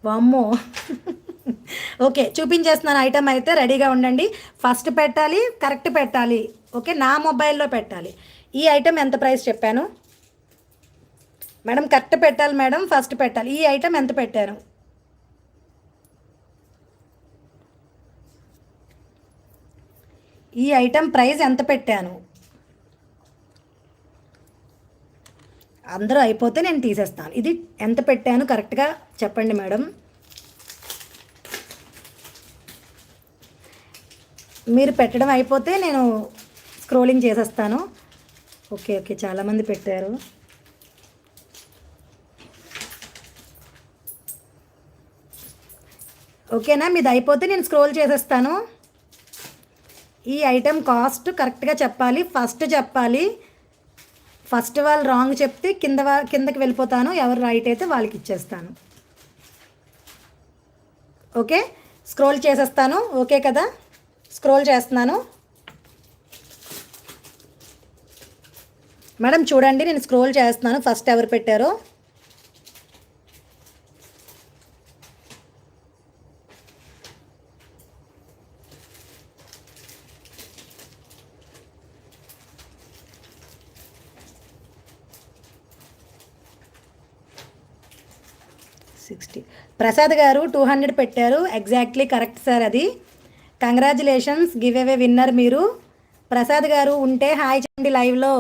వామ్మో. Okay, చూపించేస్తున్నాను item అయితే, రెడీగా ఉండండి. ఫస్ట్ పెట్టాలి, కరెక్ట్ పెట్టాలి. ఓకే, నా మొబైల్లో పెట్టాలి. ఈ ఐటమ్ ఎంత ప్రైస్ చెప్పాను మేడం? కరెక్ట్ పెట్టాలి మేడం, ఫస్ట్ పెట్టాలి. ఈ ఐటమ్ ఎంత పెట్టాను? ఈ ఐటమ్ ప్రైస్ ఎంత పెట్టాను? అందరూ అయిపోతే నేను తీసేస్తాను. ఇది ఎంత పెట్టాను కరెక్ట్గా చెప్పండి మేడం. మీరు పెట్టడం అయిపోతే నేను స్క్రోలింగ్ చేసేస్తాను. ఓకే ఓకే, చాలామంది పెట్టారు. ఓకేనా, మీది అయిపోతే నేను స్క్రోల్ చేసేస్తాను. ఈ ఐటెం కాస్ట్ కరెక్ట్గా చెప్పాలి, ఫస్ట్ చెప్పాలి. ఫస్ట్ వాళ్ళు రాంగ్ చెప్తే కిందకి వెళ్ళిపోతాను, ఎవరు రైట్ అయితే వాళ్ళకి ఇచ్చేస్తాను. ఓకే, స్క్రోల్ చేసేస్తాను. ఓకే కదా, స్క్రోల్ చేస్తున్నాను. మేడం చూడండి, నేను స్క్రోల్ చేస్తున్నాను. ఫస్ట్ ఎవరు పెట్టారో ప్రసాద్ గారు 200 పెట్టారు. ఎగ్జాక్ట్లీ కరెక్ట్ సార్, అది. కంగ్రాచులేషన్స్, గివ్ అవే విన్నర్ మీరు. ప్రసాద్ గారు ఉంటే హాయ్ చేయండి లైవ్లో.